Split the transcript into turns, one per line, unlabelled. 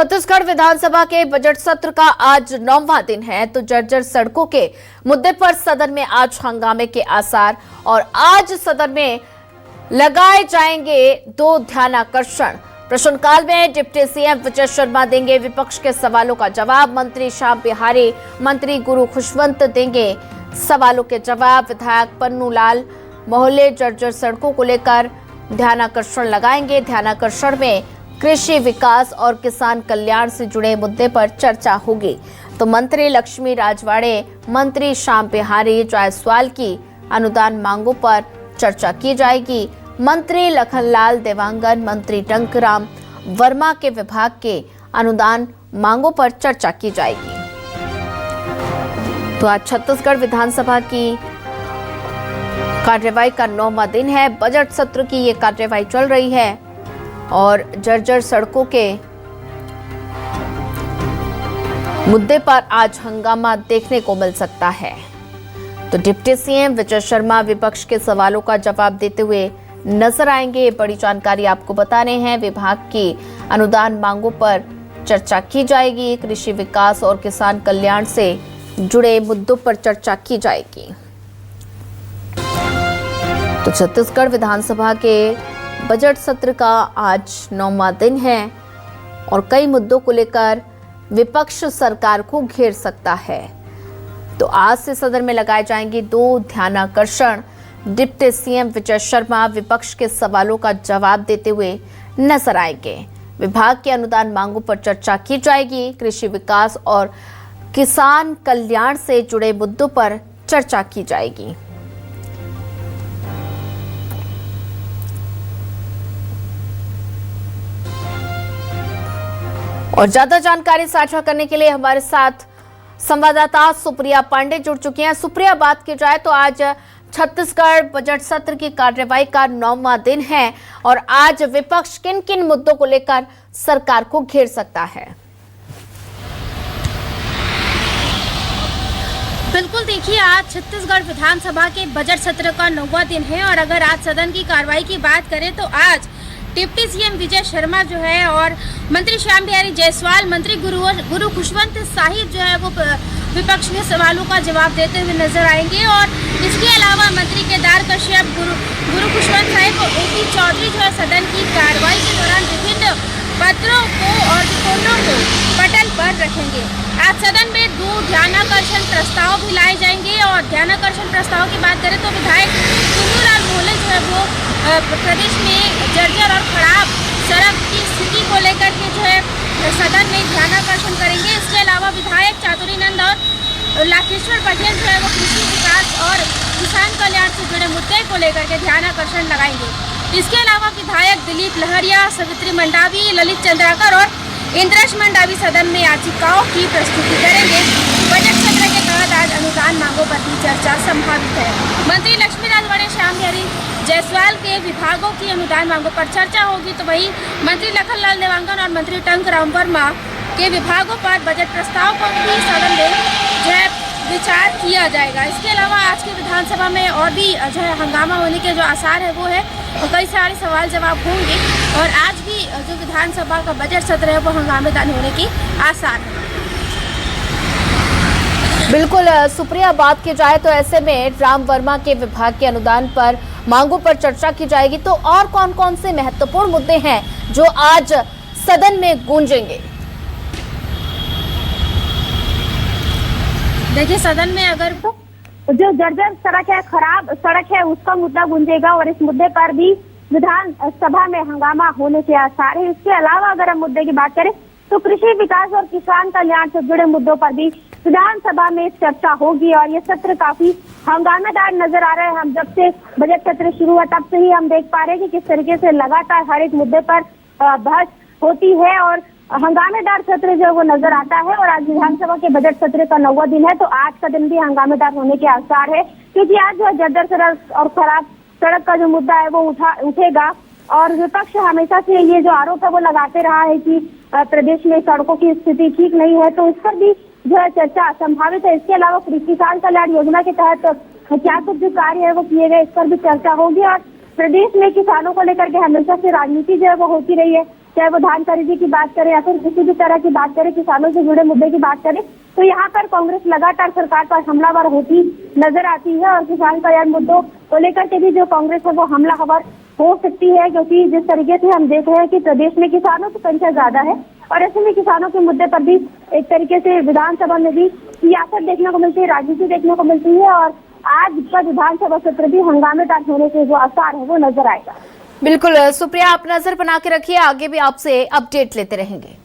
छत्तीसगढ़ विधानसभा के बजट सत्र का आज 9वां दिन है, तो जर्जर सड़कों के मुद्दे पर सदन में आज हंगामे के आसार। और आज सदन में लगाए जाएंगे दो ध्यानाकर्षण। प्रश्नकाल में डिप्टी सीएम विजय शर्मा देंगे विपक्ष के सवालों का जवाब। मंत्री श्याम बिहारी, मंत्री गुरु खुशवंत देंगे सवालों के जवाब। विधायक पन्नू लाल मोहल्ले जर्जर सड़कों को लेकर ध्यानाकर्षण लगाएंगे। ध्यानाकर्षण में कृषि विकास और किसान कल्याण से जुड़े मुद्दे पर चर्चा होगी। तो मंत्री लक्ष्मी राजवाड़े, मंत्री श्याम बिहारी जायसवाल की अनुदान मांगों पर चर्चा की जाएगी। मंत्री लखनलाल देवांगन, मंत्री टंकराम वर्मा के विभाग के अनुदान मांगों पर चर्चा की जाएगी। तो आज छत्तीसगढ़ विधानसभा की कार्यवाही का 9वां दिन है। बजट सत्र की ये कार्यवाही चल रही है और जर्जर सड़कों के मुद्दे पर आज हंगामा देखने को मिल सकता है। तो डिप्टी सीएम विजय शर्मा विपक्ष के सवालों का जवाब देते हुए नजर आएंगे। ये बड़ी जानकारी आपको बता रहे हैं। विभाग की अनुदान मांगों पर चर्चा की जाएगी। कृषि विकास और किसान कल्याण से जुड़े मुद्दों पर चर्चा की जाएगी। तो छत्तीसगढ़ विधानसभा के बजट सत्र का आज 9वां दिन है और कई मुद्दों को लेकर विपक्ष सरकार को घेर सकता है। तो आज से सदन में लगाए जाएंगे दो ध्यानाकर्षण। डिप्टी सीएम विजय शर्मा विपक्ष के सवालों का जवाब देते हुए नजर आएंगे। विभाग के अनुदान मांगों पर चर्चा की जाएगी। कृषि विकास और किसान कल्याण से जुड़े मुद्दों पर चर्चा की जाएगी। और ज्यादा जानकारी साझा करने के लिए हमारे साथ संवाददाता सुप्रिया पांडे जुड़ चुकी हैं। सुप्रिया, बात की जाए तो आज छत्तीसगढ़ बजट सत्र की कार्यवाही का 9वां दिन है और आज विपक्ष किन किन मुद्दों को लेकर सरकार को घेर सकता है?
बिल्कुल, देखिए आज छत्तीसगढ़ विधानसभा के बजट सत्र का 9वां दिन है और अगर आज सदन की कार्रवाई की बात करें तो आज डिप्टी सीएम विजय शर्मा जो है और मंत्री श्याम बिहारी जायसवाल, मंत्री गुरु खुशवंत साहिब जो है वो विपक्ष के सवालों का जवाब देते हुए नजर आएंगे। और इसके अलावा मंत्री केदार कश्यप, गुरु खुशवंत साहिब और ओपी चौधरी जो है सदन की कार्रवाई के दौरान विभिन्न पत्रों को और रिपोर्टों को पटल पर रखेंगे। आज सदन में दो ध्यानाकर्षण प्रस्ताव भी लाए जाएंगे और ध्यानाकर्षण प्रस्ताव की बात करें तो विधायक पन्नू लाल मोहल्ले जो है वो प्रदेश में जर्जर और खराब सड़क की स्थिति को लेकर के जो है सदन में ध्यानाकर्षण करेंगे। इसके अलावा विधायक चातुरीनंद और लाखेश्वर पटेल जो है वो कृषि विकास और किसान कल्याण से जुड़े मुद्दे को लेकर के ध्यानाकर्षण लगाएंगे। इसके अलावा विधायक दिलीप लहरिया, सवित्री मंडावी, ललित चंद्राकर और इंद्रेश मंडावी सदन में याचिकाओं की प्रस्तुति करेंगे। बजट सत्र के तहत आज अनुदान मांगों पर भी चर्चा संभावित है। मंत्री लक्ष्मी राजवाड़े, श्याम बिहारी जायसवाल के विभागों की अनुदान मांगों पर चर्चा होगी, तो वहीं मंत्री लखनलाल देवांगन और मंत्री टंकराम वर्मा के विभागों पर बजट प्रस्ताव पर भी सदन में जो है विचार किया जाएगा। इसके अलावा आज की विधानसभा में और भी जो है हंगामा होने के जो आसार है वो है और कई सारे सवाल जवाब होंगे और आज भी जो विधानसभा का बजट सत्र है वो हंगामेदार होने की आसार है।
बिल्कुल सुप्रिया, बात की जाए तो ऐसे में राम वर्मा के विभाग के अनुदान पर मांगों पर चर्चा की जाएगी। तो और कौन कौन से महत्वपूर्ण मुद्दे हैं जो आज सदन में गूंजेंगे?
देखिए सदन में अगर
जो जर्जर सड़क है, खराब सड़क है, उसका मुद्दा गूंजेगा और इस मुद्दे पर भी विधानसभा में हंगामा होने के आसार है। इसके अलावा अगर हम मुद्दे की बात करें तो कृषि विकास और किसान कल्याण से जुड़े मुद्दों पर भी विधानसभा में चर्चा होगी और ये सत्र काफी हंगामेदार नजर आ रहा है। हम जब से बजट सत्र शुरू हुआ तब से ही हम देख पा रहे हैं कि किस तरीके से लगातार हर एक मुद्दे पर बहस होती है और हंगामेदार सत्र जो वो नजर आता है। और आज विधानसभा के बजट सत्र का 9वां दिन है तो आज का दिन भी हंगामेदार होने के आसार है, क्योंकि आज जो जर्जर सड़क और खराब सड़क का जो मुद्दा है वो उठेगा। और विपक्ष हमेशा से ये जो आरोप है वो लगाते रहा है कि प्रदेश में सड़कों की स्थिति ठीक नहीं है, तो इस पर भी जो है चर्चा संभावित है। इसके अलावा किसान कल्याण योजना के तहत क्या कुछ जो कार्य है वो किए गए, इस पर भी चर्चा होगी। और प्रदेश में किसानों को लेकर के हमेशा से राजनीति जो है वो होती रही है, चाहे वो धान खरीदी की बात करें या फिर किसी भी तरह की बात करें, किसानों से जुड़े मुद्दे की बात करें, तो यहाँ पर कांग्रेस लगातार सरकार पर हमलावर होती नजर आती है। और किसान कल्याण मुद्दों को लेकर के भी जो कांग्रेस है वो हमलावर हो सकती है, क्योंकि जिस तरीके से हम देख रहे हैं कि प्रदेश में किसानों की संख्या ज्यादा है और ऐसे में किसानों के मुद्दे पर भी एक तरीके से विधानसभा में भी सियासत देखने को मिलती है, राजनीति देखने को मिलती है। और आज का विधानसभा सत्र भी हंगामेदार होने के जो आसार है वो नजर आएगा।
बिल्कुल सुप्रिया, आप नजर बना के रखिए, आगे भी आपसे अपडेट लेते रहेंगे।